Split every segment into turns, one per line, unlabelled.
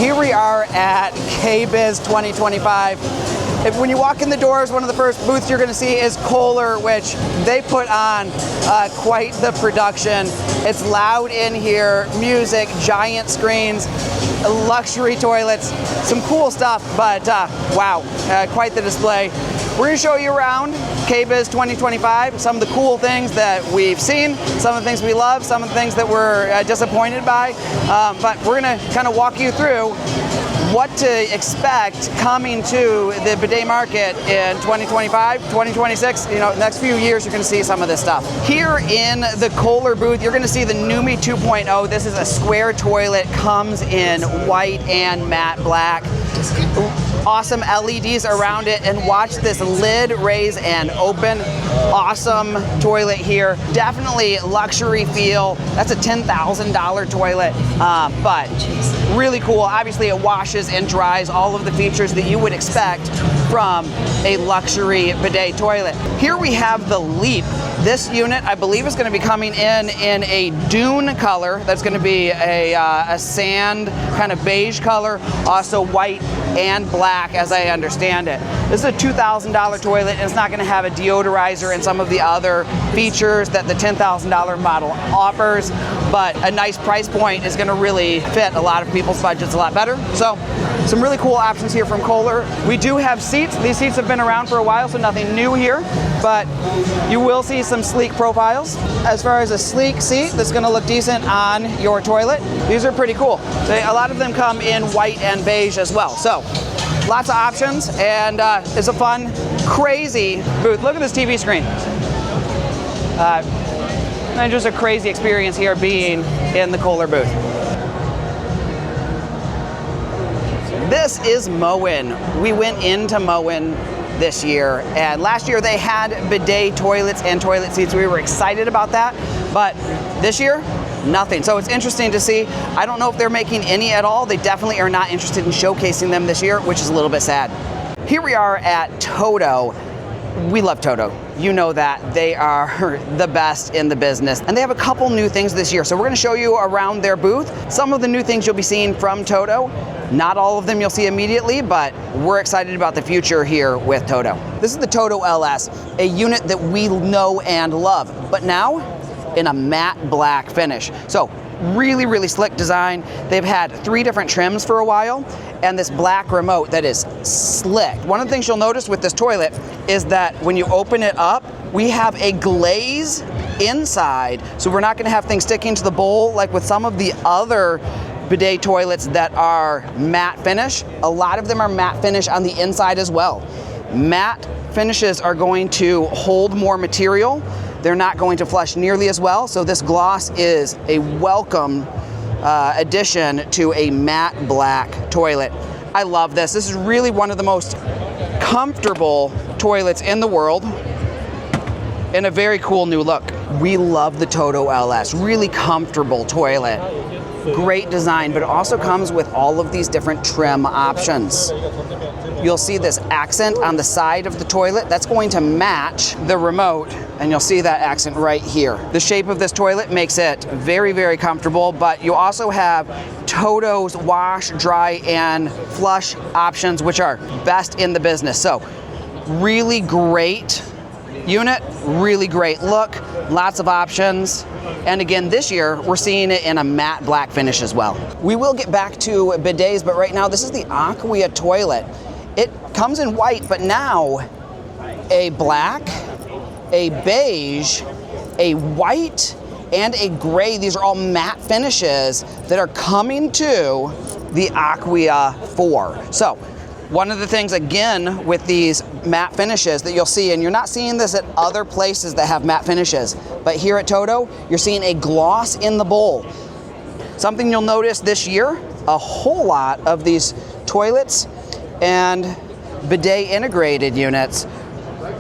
Here we are at KBIS 2025. When you walk in the doors, one of the first booths you're going to see is Kohler, which they put on quite the production. It's loud in here, music, giant screens, luxury toilets, some cool stuff, but wow, quite the display. We're going to show you around KBIS 2025, some of the cool things that we've seen, some of the things we love, some of the things that we're disappointed by, but we're going to kind of walk you through what to expect coming to the bidet market in 2025, 2026. You know, next few years you're going to see some of this stuff. Here in the Kohler booth, you're going to see the NUMI 2.0. This is a square toilet, comes in white and matte black. Awesome LEDs around it, and watch this lid raise and open. Awesome toilet here. Definitely luxury feel. That's a $10,000 toilet, but really cool. Obviously it washes and dries, all of the features that you would expect from a luxury bidet toilet. Here we have the LEAP. This unit, I believe, is going to be coming in a dune color. That's going to be a sand kind of beige color, also white and black, as I understand it. This is a $2,000 toilet, and it's not going to have a deodorizer and some of the other features that the $10,000 model offers, but a nice price point is going to really fit a lot of people's budgets a lot better. So some really cool options here from Kohler. We do have seats. These seats have been around for a while, so nothing new here, but you will see some sleek profiles. As far as a sleek seat that's going to look decent on your toilet, these are pretty cool. A lot of them come in white and beige as well. So lots of options, and it's a fun, crazy booth. Look at this TV screen. And just a crazy experience here being in the Kohler booth. This is Moen. We went into Moen this year, and last year they had bidet toilets and toilet seats. We were excited about that, but this year, nothing. So it's interesting to see. I don't know if they're making any at all. They definitely are not interested in showcasing them this year, which is a little bit sad. Here we are at TOTO. We love TOTO. You know that. They are the best in the business. And they have a couple new things this year. So we're going to show you around their booth some of the new things you'll be seeing from TOTO. Not all of them you'll see immediately, but we're excited about the future here with TOTO. This is the TOTO LS, a unit that we know and love, but now in a matte black finish. So really, really slick design. They've had 3 different trims for a while, and this black remote that is slick. One of the things you'll notice with this toilet is that when you open it up, we have a glaze inside, so we're not gonna have things sticking to the bowl like with some of the other bidet toilets that are matte finish. A lot of them are matte finish on the inside as well. Matte finishes are going to hold more material. They're not going to flush nearly as well, so this gloss is a welcome addition to a matte black toilet. I love this. This is really one of the most comfortable toilets in the world, and a very cool new look. We love the TOTO LS, really comfortable toilet. Great design, but it also comes with all of these different trim options. You'll see this accent on the side of the toilet. That's going to match the remote, and you'll see that accent right here. The shape of this toilet makes it very, very comfortable, but you also have TOTO's wash, dry, and flush options, which are best in the business. So really great unit, really great look, lots of options. And again, this year, we're seeing it in a matte black finish as well. We will get back to bidets, but right now, this is the Aquia toilet. It comes in white, but now a black, a beige, a white, and a gray. These are all matte finishes that are coming to the Aquia IV. So, one of the things, again, with these matte finishes that you'll see, and you're not seeing this at other places that have matte finishes, but here at TOTO, you're seeing a gloss in the bowl. Something you'll notice this year, a whole lot of these toilets and bidet integrated units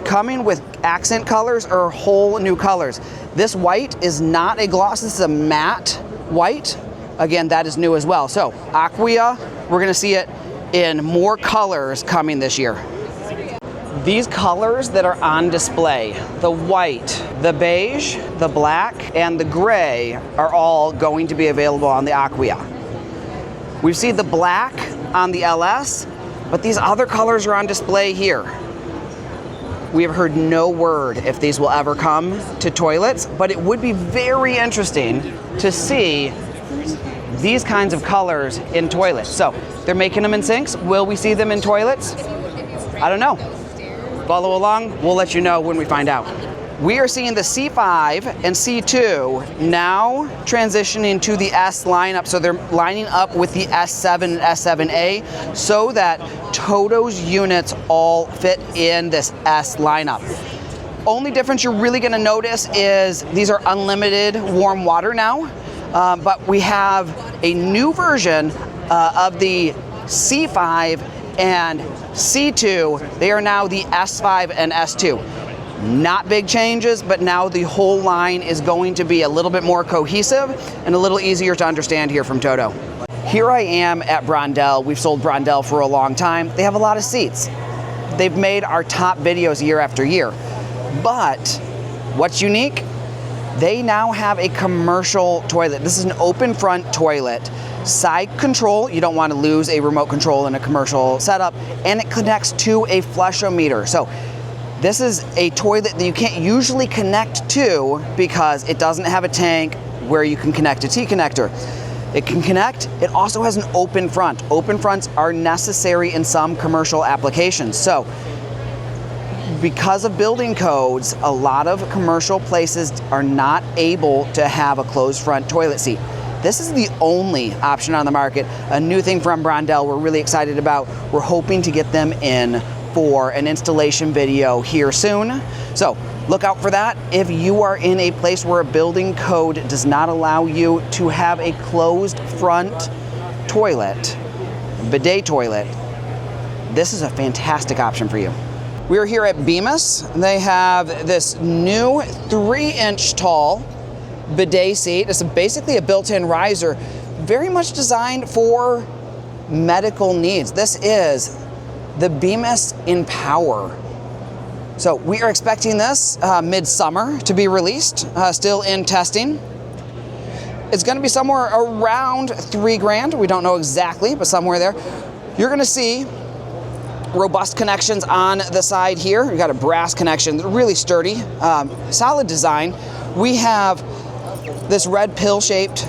coming with accent colors or whole new colors. This white is not a gloss, this is a matte white. Again, that is new as well. So, Aquia, we're gonna see it in more colors coming this year. These colors that are on display, the white, the beige, the black, and the gray are all going to be available on the Aquia. We've seen the black on the LS, but these other colors are on display here. We have heard no word if these will ever come to toilets, but it would be very interesting to see these kinds of colors in toilets. So they're making them in sinks. Will we see them in toilets? I don't know. Follow along, we'll let you know when we find out. We are seeing the C5 and C2 now transitioning to the S lineup. So they're lining up with the S7 and S7A so that TOTO's units all fit in this S lineup. Only difference you're really gonna notice is these are unlimited warm water now, but we have a new version of the C5 and C2. They are now the S5 and S2. Not big changes, but now the whole line is going to be a little bit more cohesive and a little easier to understand here from TOTO. Here I am at Brondell. We've sold Brondell for a long time. They have a lot of seats. They've made our top videos year after year. But what's unique? They now have a commercial toilet. This is an open front toilet. Side control, you don't want to lose a remote control in a commercial setup, and it connects to a flushometer. So this is a toilet that you can't usually connect to because it doesn't have a tank where you can connect a T-connector. It can connect, it also has an open front. Open fronts are necessary in some commercial applications. So because of building codes, a lot of commercial places are not able to have a closed front toilet seat. This is the only option on the market. A new thing from Brondell we're really excited about. We're hoping to get them in for an installation video here soon. So look out for that. If you are in a place where a building code does not allow you to have a closed front toilet, bidet toilet, this is a fantastic option for you. We're here at BEMIS. They have this new 3-inch tall bidet seat. It's basically a built-in riser, very much designed for medical needs. This is the BEMIS Empower. So we are expecting this mid-summer to be released, still in testing. It's gonna be somewhere around $3,000. We don't know exactly, but somewhere there. You're gonna see robust connections on the side here. We've got a brass connection, really sturdy, solid design. We have this red pill-shaped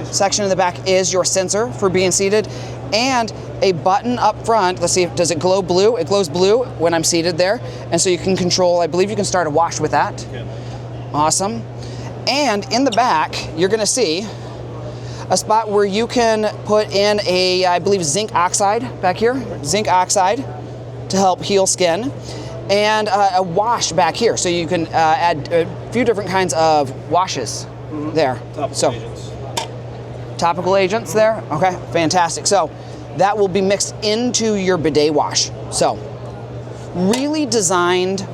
section in the back is your sensor for being seated, and a button up front. Let's see, does it glow blue? It glows blue when I'm seated there. And so you can control, I believe you can start a wash with that. Awesome. And in the back, you're gonna see a spot where you can put in a, I believe, zinc oxide back here, zinc oxide to help heal skin, and a wash back here. So you can add a few different kinds of washes there. Topical agents there, okay, fantastic. So that will be mixed into your bidet wash. So really designed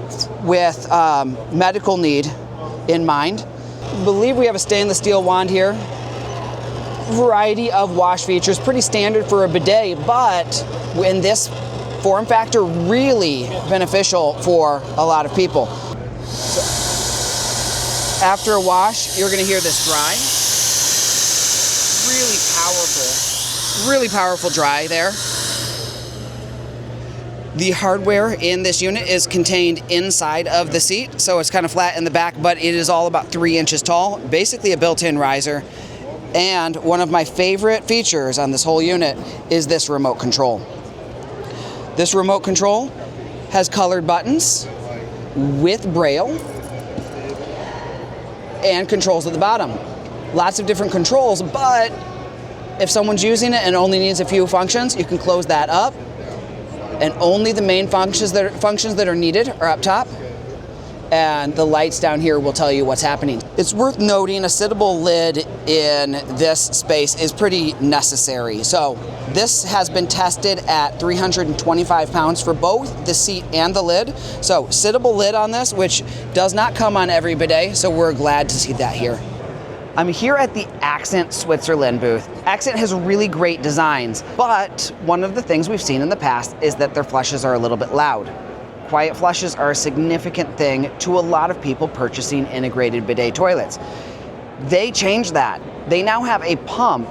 with medical need in mind. I believe we have a stainless steel wand here. Variety of wash features, pretty standard for a bidet, but in this form factor, really beneficial for a lot of people. So after a wash, you're gonna hear this dry. Really powerful dry there. The hardware in this unit is contained inside of the seat, so it's kind of flat in the back, but it is all about 3 inches tall, basically a built-in riser. And one of my favorite features on this whole unit is this remote control. This remote control has colored buttons with braille and controls at the bottom. Lots of different controls, but if someone's using it and only needs a few functions, you can close that up, and only the main functions that are needed are up top, and the lights down here will tell you what's happening. It's worth noting a sittable lid in this space is pretty necessary. So this has been tested at 325 pounds for both the seat and the lid. So sittable lid on this, which does not come on every bidet, so we're glad to see that here. I'm here at the Axent Switzerland booth. Axent has really great designs, but one of the things we've seen in the past is that their flushes are a little bit loud. Quiet flushes are a significant thing to a lot of people purchasing integrated bidet toilets. They changed that. They now have a pump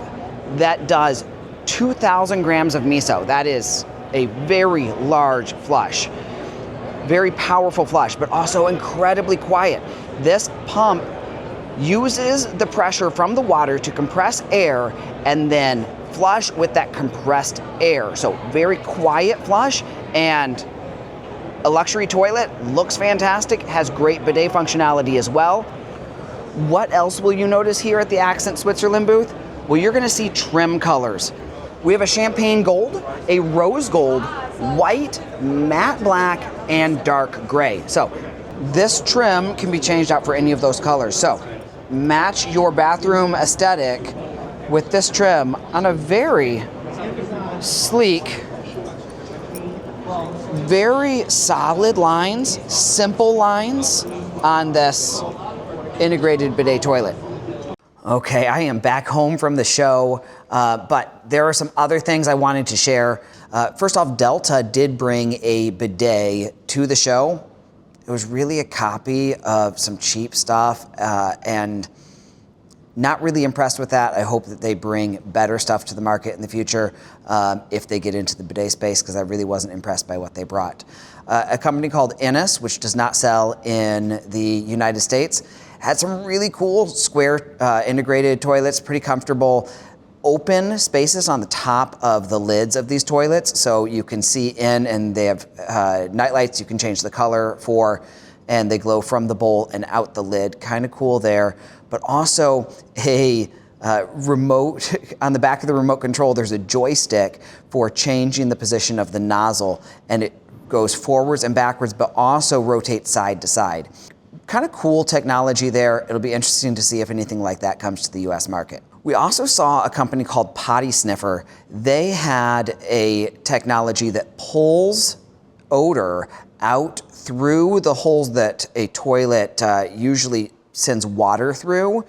that does 2,000 grams of miso. That is a very large flush. Very powerful flush, but also incredibly quiet. This pump uses the pressure from the water to compress air and then flush with that compressed air. So very quiet flush, and a luxury toilet, looks fantastic, has great bidet functionality as well. What else will you notice here at the Axent Switzerland booth? Well, you're gonna see trim colors. We have a champagne gold, a rose gold, white, matte black, and dark gray. So this trim can be changed out for any of those colors. So match your bathroom aesthetic with this trim on a very sleek, very solid lines, simple lines on this integrated bidet toilet. Okay, I am back home from the show, but there are some other things I wanted to share. First off, Delta did bring a bidet to the show. It was really a copy of some cheap stuff, and not really impressed with that. I hope that they bring better stuff to the market in the future if they get into the bidet space, because I really wasn't impressed by what they brought. A company called INUS, which does not sell in the United States, had some really cool square integrated toilets, pretty comfortable. Open spaces on the top of the lids of these toilets, so you can see in, and they have night lights you can change the color for, and they glow from the bowl and out the lid. Kind of cool there. But also a remote, on the back of the remote control, there's a joystick for changing the position of the nozzle, and it goes forwards and backwards, but also rotates side to side. Kind of cool technology there. It'll be interesting to see if anything like that comes to the US market. We also saw a company called Potty Sniffer. They had a technology that pulls odor out through the holes that a toilet usually sends water through,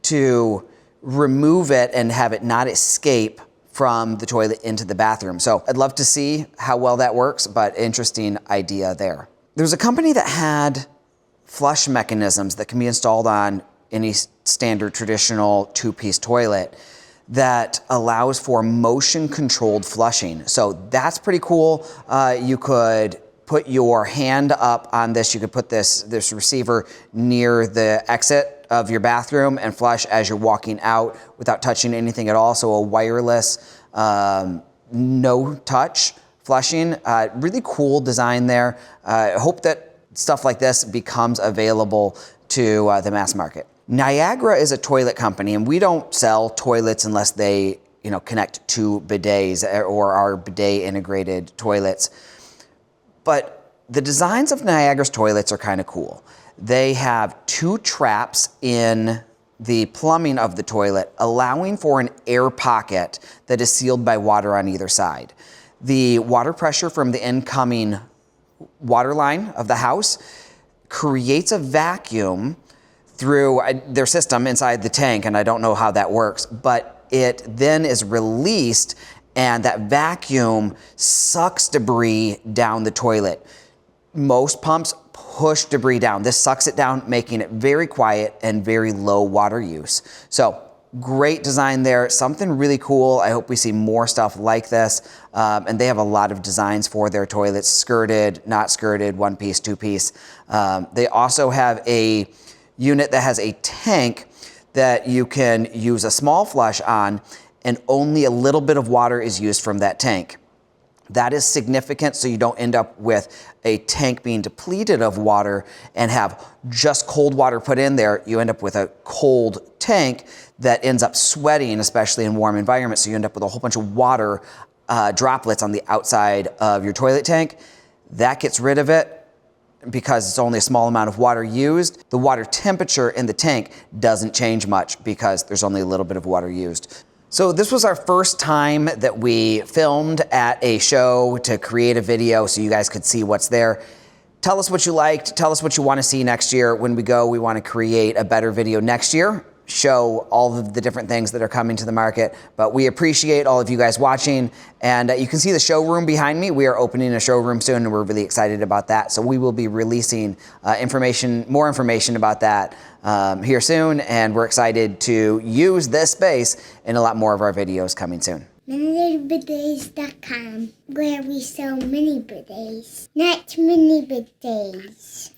to remove it and have it not escape from the toilet into the bathroom. So I'd love to see how well that works, but interesting idea there. There's a company that had flush mechanisms that can be installed on any standard traditional two-piece toilet that allows for motion-controlled flushing. So that's pretty cool. You could put your hand up on this. You could put this receiver near the exit of your bathroom and flush as you're walking out without touching anything at all. So a wireless, no touch flushing. Really cool design there. I hope that stuff like this becomes available to the mass market. Niagara is a toilet company, and we don't sell toilets unless they, connect to bidets or are bidet integrated toilets. But the designs of Niagara's toilets are kind of cool. They have two traps in the plumbing of the toilet, allowing for an air pocket that is sealed by water on either side. The water pressure from the incoming water line of the house creates a vacuum through their system inside the tank, and I don't know how that works, but it then is released, and that vacuum sucks debris down the toilet. Most pumps push debris down. This sucks it down, making it very quiet and very low water use. So great design there, something really cool. I hope we see more stuff like this. And they have a lot of designs for their toilets, skirted, not skirted, one piece, two piece. They also have a unit that has a tank that you can use a small flush on, and only a little bit of water is used from that tank. That is significant, so you don't end up with a tank being depleted of water and have just cold water put in there. You end up with a cold tank that ends up sweating, especially in warm environments. So you end up with a whole bunch of water droplets on the outside of your toilet tank. That gets rid of it because it's only a small amount of water used. The water temperature in the tank doesn't change much because there's only a little bit of water used. So this was our first time that we filmed at a show to create a video so you guys could see what's there. Tell us what you liked. Tell us what you want to see next year. When we go, we want to create a better video next year, show all of the different things that are coming to the market. But we appreciate all of you guys watching. And you can see the showroom behind me. We are opening a showroom soon, and we're really excited about that. So we will be releasing more information about that here soon. And we're excited to use this space in a lot more of our videos coming soon.
minilittlebidets.com, where we sell mini bidets, not mini bidets.